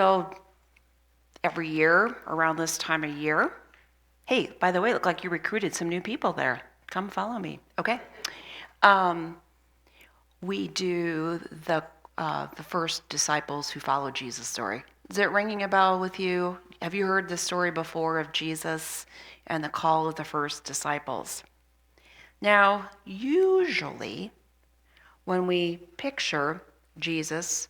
So every year, around this time of year, hey, by the way, look like you recruited some new people there. Come follow me, okay? Um, we do the first disciples who followed Jesus story. Is it ringing a bell with you? Have you heard the story before of Jesus and the call of the first disciples? Now, usually, when we picture Jesus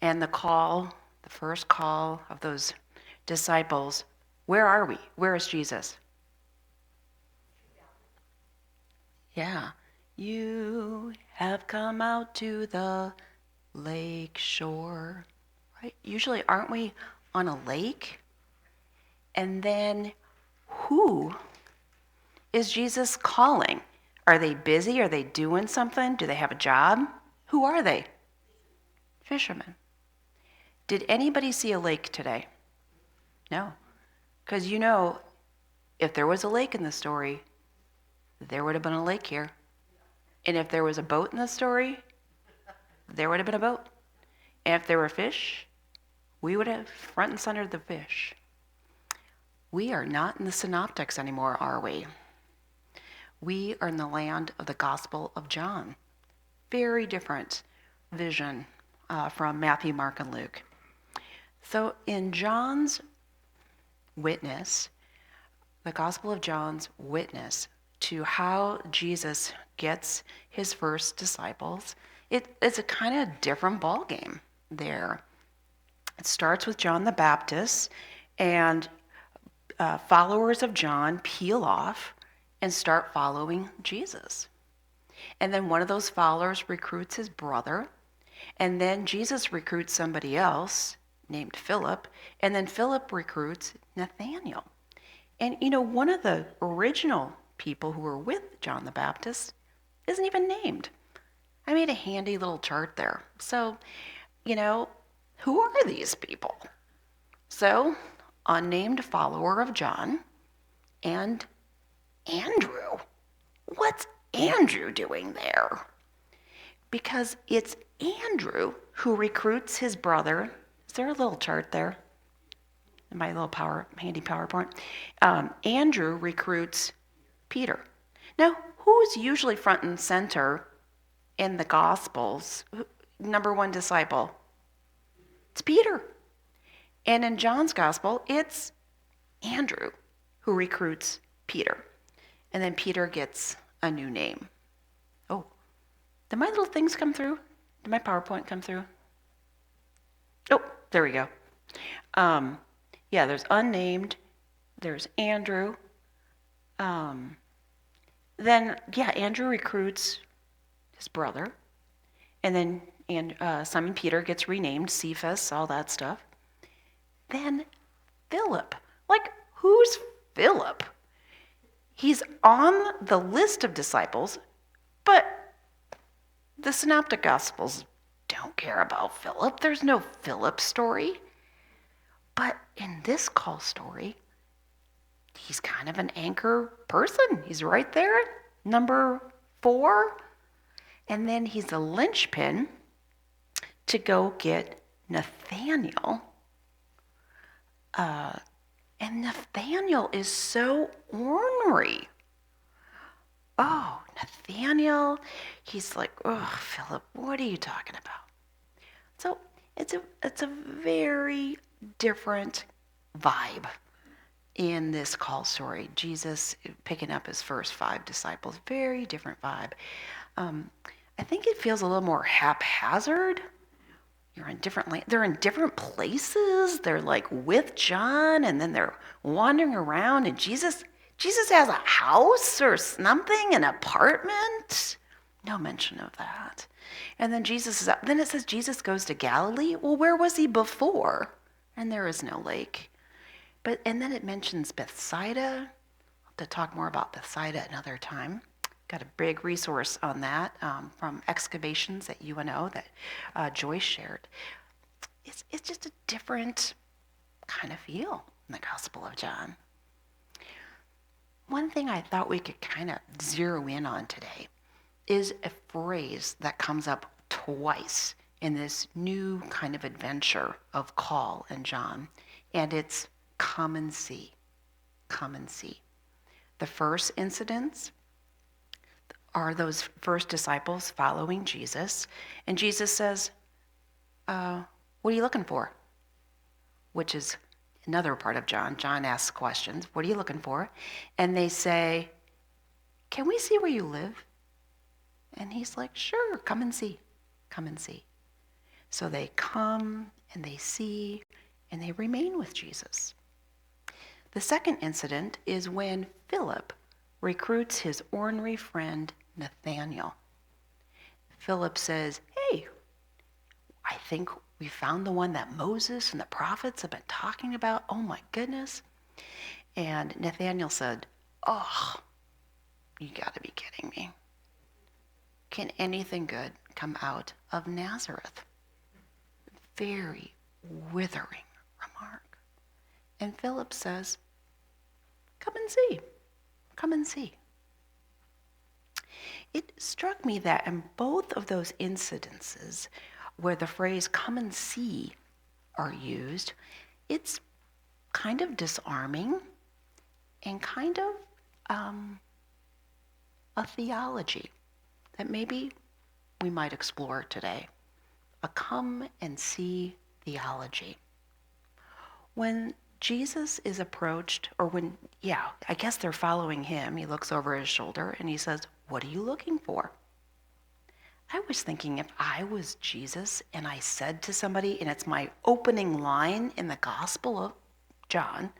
and the first call of those disciples, where are we? Where is Jesus? Yeah. You have come out to the lake shore, right? Usually, aren't we on a lake? And then who is Jesus calling? Are they busy? Are they doing something? Do they have a job? Who are they? Fishermen. Did anybody see a lake today? No. Because if there was a lake in the story, there would have been a lake here. And if there was a boat in the story, there would have been a boat. And if there were fish, we would have front and center the fish. We are not in the synoptics anymore, are we? We are in the land of the Gospel of John. Very different vision from Matthew, Mark, and Luke. So in John's witness, the Gospel of John's witness to how Jesus gets his first disciples, it's a kind of different ballgame there. It starts with John the Baptist, and followers of John peel off and start following Jesus. And then one of those followers recruits his brother, and then Jesus recruits somebody else named Philip, and then Philip recruits Nathanael. And one of the original people who were with John the Baptist isn't even named. I made a handy little chart there. So, who are these people? So, unnamed follower of John and Andrew. What's Andrew doing there? Because it's Andrew who recruits his brother. Is there a little chart there? In my little handy PowerPoint. Andrew recruits Peter. Now, who's usually front and center in the Gospels? Number one disciple? It's Peter. And in John's Gospel, it's Andrew who recruits Peter. And then Peter gets a new name. Oh, did my little things come through? Did my PowerPoint come through? Oh, there we go. There's unnamed. There's Andrew. Andrew recruits his brother. And then Simon Peter gets renamed, Cephas, all that stuff. Then Philip. Who's Philip? He's on the list of disciples, but the Synoptic Gospels don't care about Philip. There's no Philip story. But in this call story, he's kind of an anchor person. He's right there, number 4. And then he's a linchpin to go get Nathanael. And Nathanael is so ornery. Oh, Nathanael, he's like, oh, Philip, what are you talking about? So it's a very different vibe in this call story. Jesus picking up his first 5 disciples, very different vibe. I think it feels a little more haphazard. They're in different places. They're with John, and then they're wandering around, and Jesus has a house or something, an apartment. No mention of that. And then then it says Jesus goes to Galilee. Well, where was he before? And there is no lake. And then it mentions Bethsaida. I'll have to talk more about Bethsaida another time. Got a big resource on that from excavations at UNO that Joyce shared. It's just a different kind of feel in the Gospel of John. One thing I thought we could kind of zero in on today is a phrase that comes up twice in this new kind of adventure of call and John, and it's come and see, come and see. The first incidents are those first disciples following Jesus, and Jesus says, what are you looking for? Which is another part of John. John asks questions, what are you looking for? And they say, can we see where you live? And he's like, sure, come and see, come and see. So they come and they see and they remain with Jesus. The second incident is when Philip recruits his ornery friend Nathanael. Philip says, hey, I think we found the one that Moses and the prophets have been talking about. Oh my goodness. And Nathanael said, oh, you gotta be kidding me. Can anything good come out of Nazareth? Very withering remark. And Philip says, come and see, come and see. It struck me that in both of those incidences where the phrase come and see are used, it's kind of disarming and kind of a theology that maybe we might explore today. A come and see theology. When Jesus is approached, or when, I guess they're following him, he looks over his shoulder and he says, what are you looking for? I was thinking if I was Jesus and I said to somebody, and it's my opening line in the Gospel of John,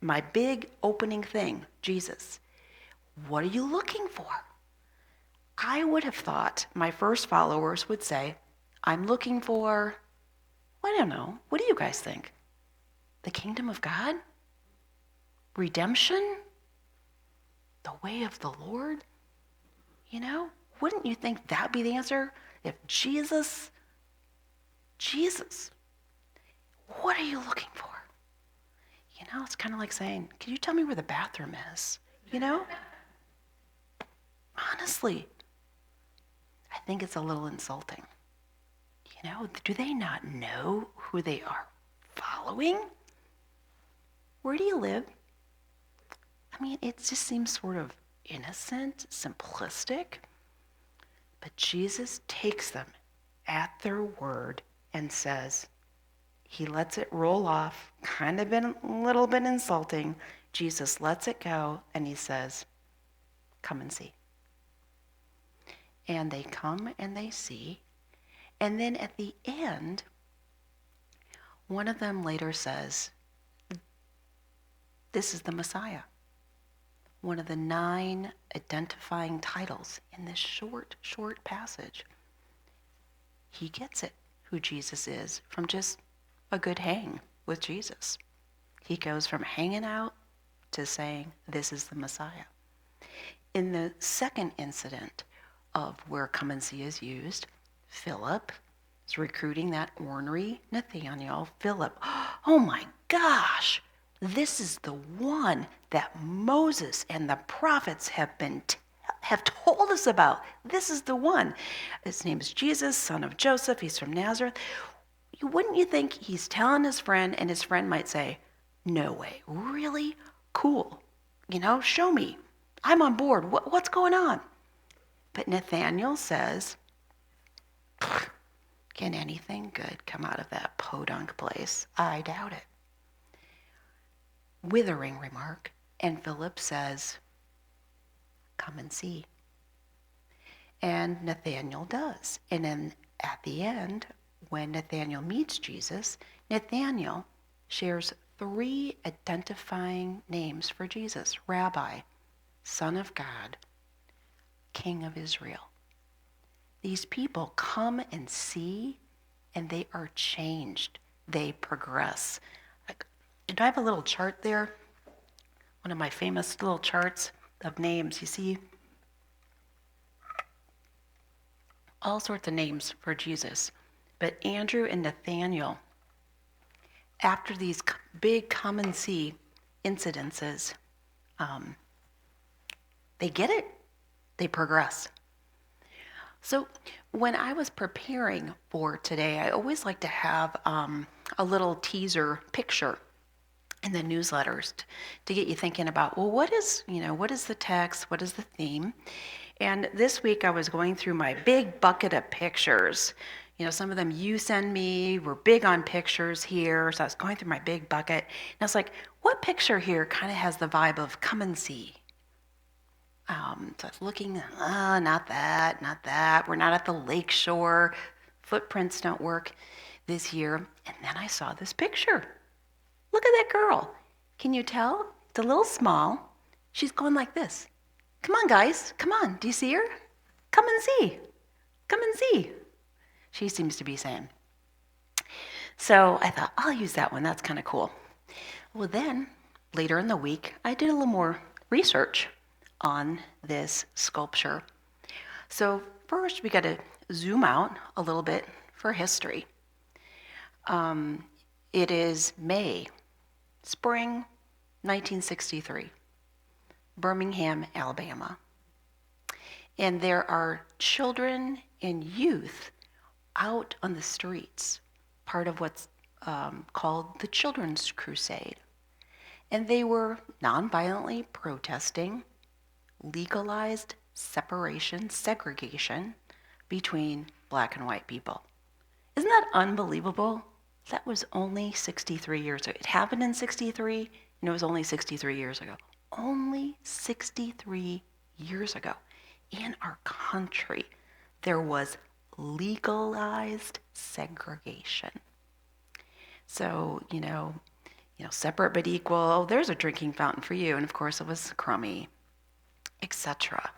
my big opening thing, Jesus, what are you looking for? I would have thought my first followers would say, I'm looking for, I don't know, what do you guys think? The kingdom of God? Redemption? The way of the Lord? You know, wouldn't you think that'd be the answer? If Jesus, what are you looking for? You know, it's kind of like saying, can you tell me where the bathroom is? You know? Honestly, I think it's a little insulting. You know, do they not know who they are following? Where do you live? I mean, it just seems sort of innocent, simplistic. But Jesus takes them at their word and says, he lets it roll off, kind of been a little bit insulting. Jesus lets it go and he says, come and see. And they come and they see. And then at the end, one of them later says, this is the Messiah. One of the 9 identifying titles in this short passage. He gets it, who Jesus is, from just a good hang with Jesus. He goes from hanging out to saying, this is the Messiah. In the second incident of where come and see is used, Philip is recruiting that ornery Nathanael. Philip, oh my gosh, this is the one that Moses and the prophets have told us about. This is the one. His name is Jesus, son of Joseph. He's from Nazareth. Wouldn't you think he's telling his friend, and his friend might say, no way, really? Cool. You know, show me. I'm on board. What's going on? But Nathanael says, can anything good come out of that podunk place? I doubt it. Withering remark. And Philip says, come and see. And Nathanael does. And then at the end, when Nathanael meets Jesus, Nathanael shares 3 identifying names for Jesus. Rabbi, Son of God, King of Israel. These people come and see, and they are changed. They progress. Do I have a little chart there? One of my famous little charts of names. You see all sorts of names for Jesus. But Andrew and Nathanael, after these big come and see incidences, they get it. They progress. So, when I was preparing for today, I always like to have a little teaser picture in the newsletters to get you thinking about, well, what is the text? What is the theme? And this week I was going through my big bucket of pictures. Some of them you send me, we're big on pictures here. So I was going through my big bucket and I was like, what picture here kind of has the vibe of come and see? So I was looking, not that, not that. We're not at the lake shore. Footprints don't work this year. And then I saw this picture. Look at that girl. Can you tell? It's a little small. She's going like this. Come on, guys. Come on. Do you see her? Come and see. Come and see. She seems to be saying. So I thought, I'll use that one. That's kind of cool. Well, then later in the week, I did a little more research on this sculpture. So first, we got to zoom out a little bit for history. It is May, spring 1963, Birmingham, Alabama. And there are children and youth out on the streets, part of what's called the Children's Crusade. And they were nonviolently protesting legalized separation, segregation between black and white people. Isn't that unbelievable? That was only 63 years ago. It happened in 63, and it was only 63 years ago. Only 63 years ago. In our country, there was legalized segregation. So, separate but equal. Oh, there's a drinking fountain for you. And of course, it was crummy, etc.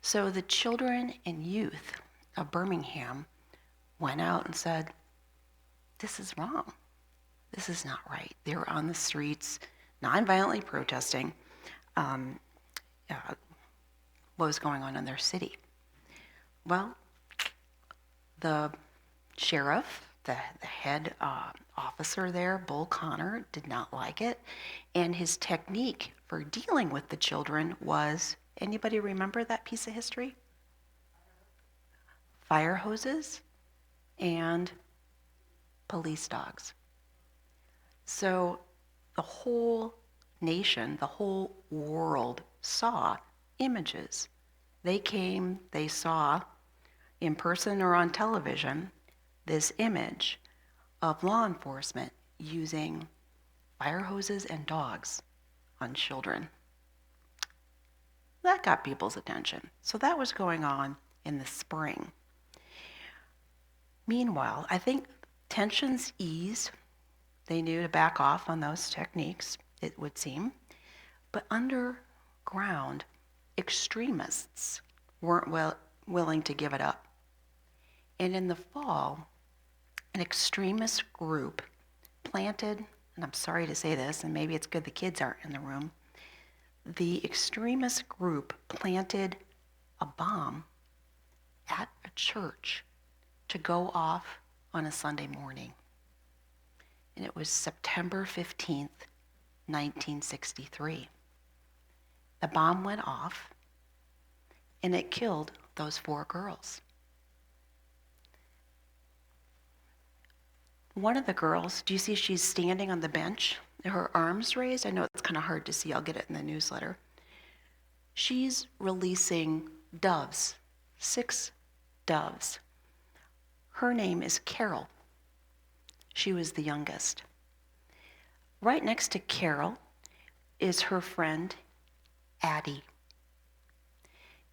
So the children and youth of Birmingham went out and said, this is wrong. This is not right. They were on the streets, nonviolently protesting what was going on in their city. Well, the sheriff, the head officer there, Bull Connor, did not like it. And his technique for dealing with the children was, anybody remember that piece of history? Fire hoses and police dogs. So the whole nation, the whole world saw images. They came, they saw in person or on television this image of law enforcement using fire hoses and dogs on children. That got people's attention. So that was going on in the spring. Meanwhile, I think tensions eased. They knew to back off on those techniques, it would seem. But underground, extremists weren't willing to give it up. And in the fall, an extremist group planted, and I'm sorry to say this, and maybe it's good the kids aren't in the room, the extremist group planted a bomb at a church to go off on a Sunday morning. And it was September 15th, 1963. The bomb went off and it killed those 4 girls. One of the girls, do you see she's standing on the bench, her arms raised? I know it's kind of hard to see. I'll get it in the newsletter. She's releasing doves, 6 doves. Her name is Carol. She was the youngest. Right next to Carol is her friend, Addie.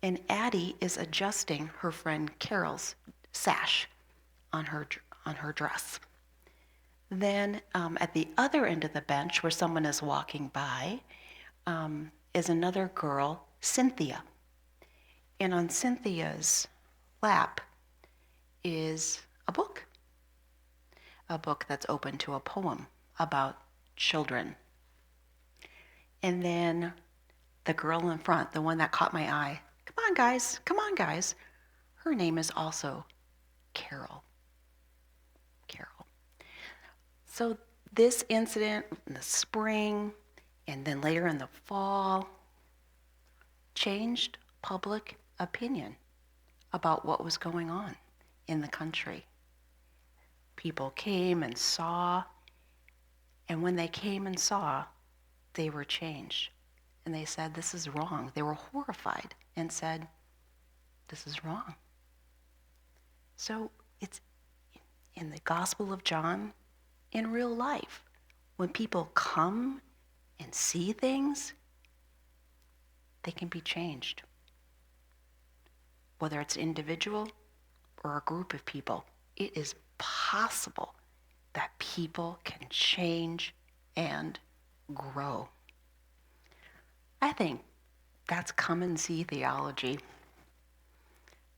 And Addie is adjusting her friend Carol's sash on her dress. Then at the other end of the bench, where someone is walking by, is another girl, Cynthia. And on Cynthia's lap is a book that's open to a poem about children. And then the girl in front, the one that caught my eye, come on guys, her name is also Carol. So this incident in the spring and then later in the fall changed public opinion about what was going on in the country. People came and saw, and when they came and saw, they were changed. And they said, this is wrong. They were horrified and said, this is wrong. So it's in the Gospel of John, in real life. When people come and see things, they can be changed. Whether it's individual or a group of people, it is possible that people can change and grow. I think that's come and see theology.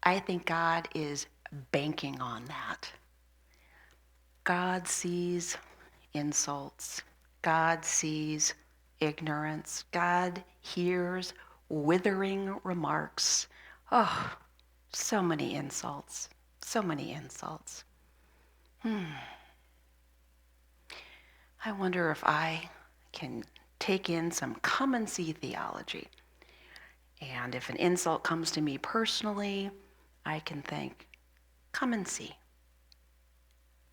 I think God is banking on that. God sees insults. God sees ignorance. God hears withering remarks. Oh, so many insults. So many insults. I wonder if I can take in some come and see theology. And if an insult comes to me personally, I can think, come and see.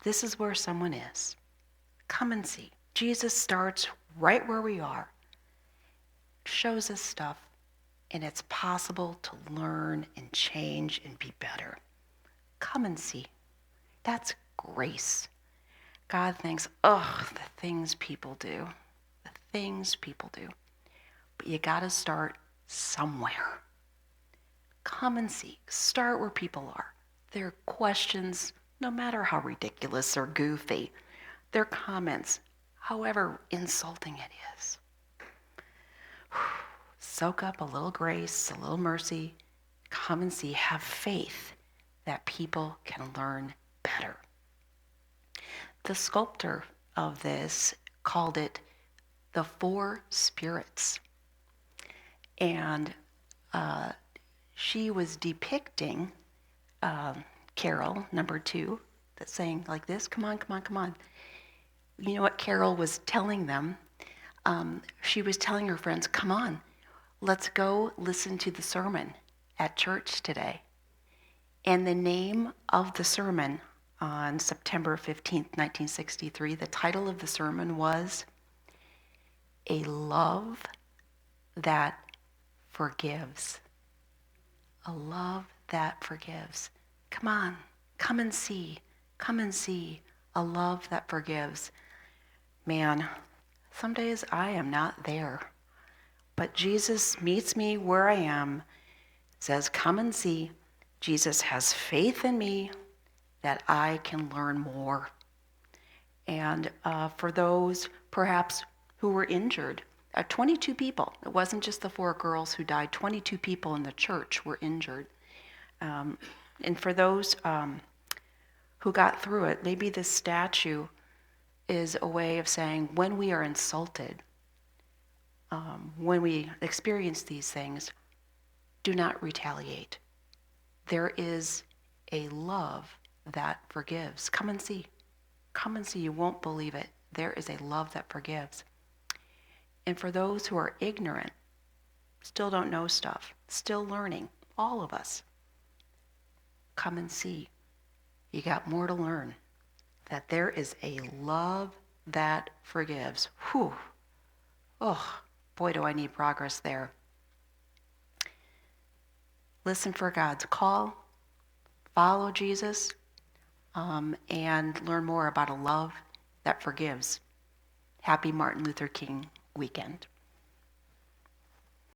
This is where someone is. Come and see. Jesus starts right where we are, shows us stuff, and it's possible to learn and change and be better. Come and see. That's grace. God thinks, oh, the things people do. The things people do. But you got to start somewhere. Come and see. Start where people are. Their questions, no matter how ridiculous or goofy, their comments, however insulting it is. Soak up a little grace, a little mercy. Come and see. Have faith that people can learn better. The sculptor of this called it the Four Spirits. And she was depicting Carol, number 2, that's saying like this, come on, come on, come on. You know what Carol was telling them? She was telling her friends, come on, let's go listen to the sermon at church today. And the name of the sermon on September 15th, 1963, the title of the sermon was A Love That Forgives. A love that forgives. Come on, come and see. Come and see a love that forgives. Man, some days I am not there. But Jesus meets me where I am, says, come and see. Jesus has faith in me that I can learn more. And for those perhaps who were injured, 22 people, it wasn't just the 4 girls who died, 22 people in the church were injured. And for those who got through it, maybe this statue is a way of saying when we are insulted, when we experience these things, do not retaliate. There is a love that forgives. Come and see. Come and see. You won't believe it. There is a love that forgives. And for those who are ignorant, still don't know stuff, still learning, all of us, come and see. You got more to learn. That there is a love that forgives. Whew. Oh, boy, do I need progress there. Listen for God's call, follow Jesus, and learn more about a love that forgives. Happy Martin Luther King weekend.